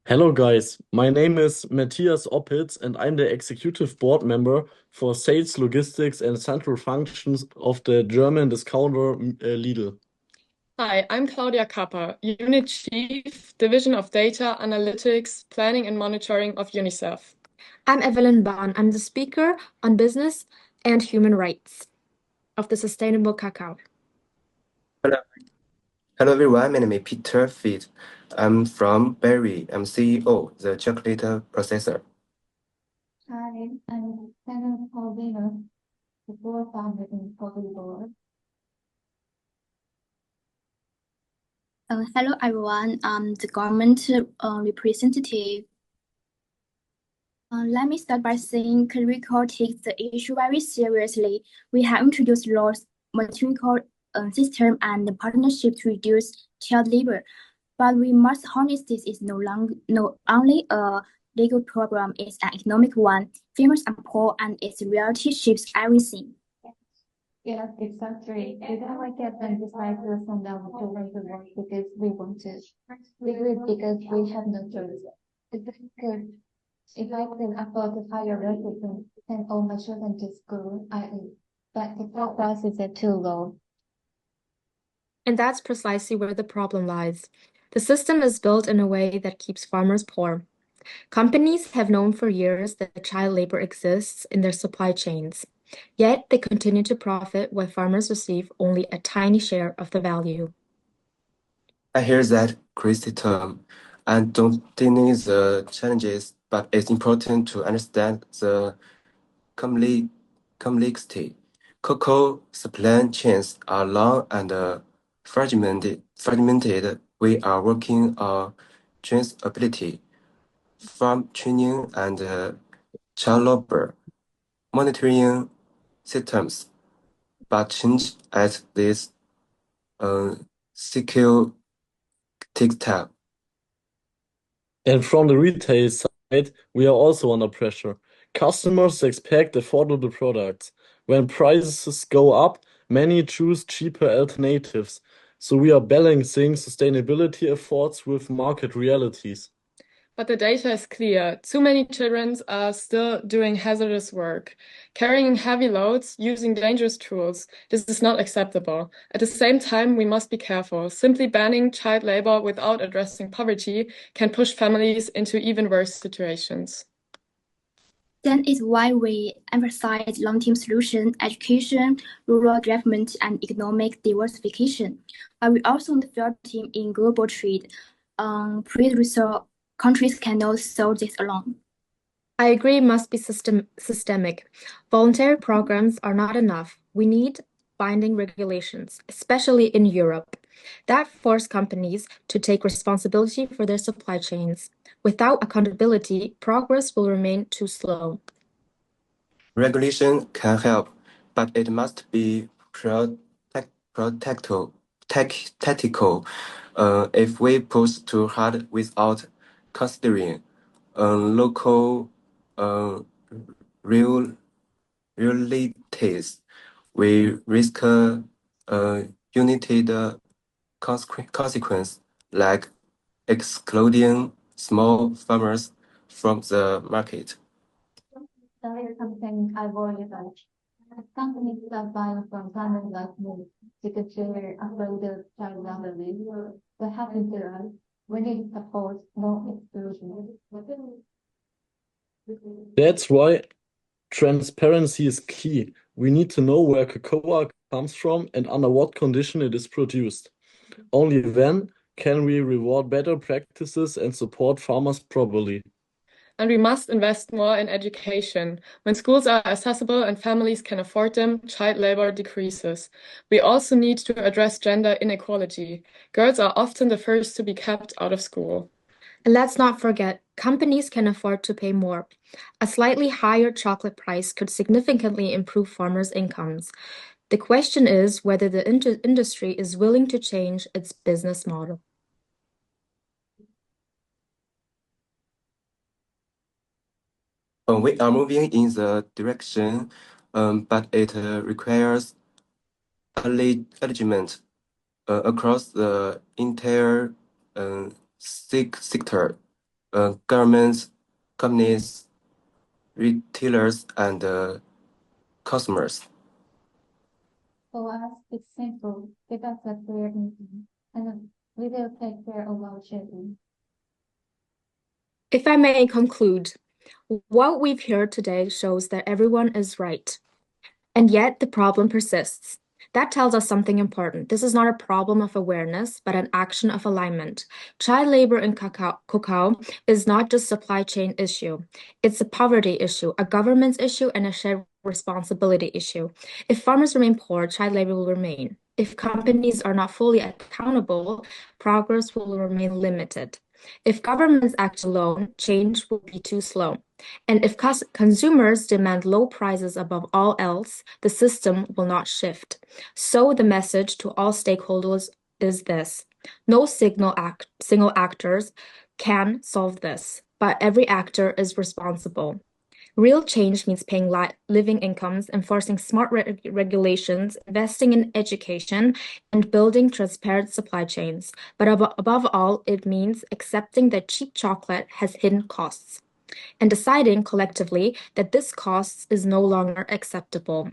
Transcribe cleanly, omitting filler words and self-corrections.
Hello, guys. My name is Matthias Oppitz, and I'm the executive board member for sales, logistics, and central functions of the German discounter Lidl. Hi, I'm Claudia Kappa, Unit Chief, Division of Data Analytics, Planning and Monitoring of UNICEF. I'm Evelyn Bond. I'm the speaker on business and human rights of the Sustainable Cacao. Hello, hello everyone. My name is Peter Fit. I'm from Berry. I'm CEO, the chocolate processor. Hi, I'm Hannah Paulina, the board founder in Coffee Board. Hello everyone, I'm the government representative. Let me start by saying Curricle takes the issue very seriously. We have introduced laws, monitoring system, and partnership to reduce child labor. But we must harness this is no only a legal program, it's an economic one. Farmers are poor and its reality shapes everything. Yes, exactly. We don't like get them decide to from them to want to work because we want to. We do it because we have no choice. It's good. If I can afford to hire a recruiter, send all my children to school, I would. But the price is too low. And that's precisely where the problem lies. The system is built in a way that keeps farmers poor. Companies have known for years that child labor exists in their supply chains, yet they continue to profit while farmers receive only a tiny share of the value. I hear that criticism and don't deny the challenges, but it's important to understand the compli- complexity. Cocoa supply chains are long and fragmented. We are working on traceability, farm training, and child labor monitoring systems, but change at this scale takes time. And from the retail side, we are also under pressure. Customers expect affordable products. When prices go up, many choose cheaper alternatives. So we are balancing sustainability efforts with market realities. But the data is clear. Too many children are still doing hazardous work, carrying heavy loads, using dangerous tools. This is not acceptable. At the same time, we must be careful. Simply banning child labor without addressing poverty can push families into even worse situations. That is why we emphasize long-term solutions, education, rural development, and economic diversification. But we also on the field team in global trade. Pre-research countries cannot solve this alone. I agree it must be systemic. Voluntary programs are not enough. We need binding regulations, especially in Europe, that force companies to take responsibility for their supply chains. Without accountability, progress will remain too slow. Regulation can help, but it must be tactical. If we push too hard without considering local uh, real realities, we risk united consequence like excluding small farmers from the market. That is something I worry about. Companies start buying from farmers like me because they're afraid of child labor. What happened to us? We need support, no exclusion. That's why transparency is key. We need to know where cocoa comes from and under what condition it is produced. Only then can we reward better practices and support farmers properly. And we must invest more in education. When schools are accessible and families can afford them, child labor decreases. We also need to address gender inequality. Girls are often the first to be kept out of school. And let's not forget, companies can afford to pay more. A slightly higher chocolate price could significantly improve farmers' incomes. The question is whether the industry is willing to change its business model. We are moving in the direction, but it requires alignment across the entire sector. governments, companies, retailers, and customers. For us, it's simple. Give us a clear income, and we will take care of our children. If I may conclude, what we've heard today shows that everyone is right, and yet the problem persists. That tells us something important. This is not a problem of awareness, but an action of alignment. Child labor in cacao is not just a supply chain issue. It's a poverty issue, a governance issue, and a shared responsibility issue. If farmers remain poor, child labor will remain. If companies are not fully accountable, progress will remain limited. If governments act alone, change will be too slow. And if consumers demand low prices above all else, the system will not shift. So the message to all stakeholders is this: no single actors can solve this, but every actor is responsible. Real change means paying living incomes, enforcing smart regulations, investing in education, and building transparent supply chains. But above all, it means accepting that cheap chocolate has hidden costs and deciding collectively that this cost is no longer acceptable.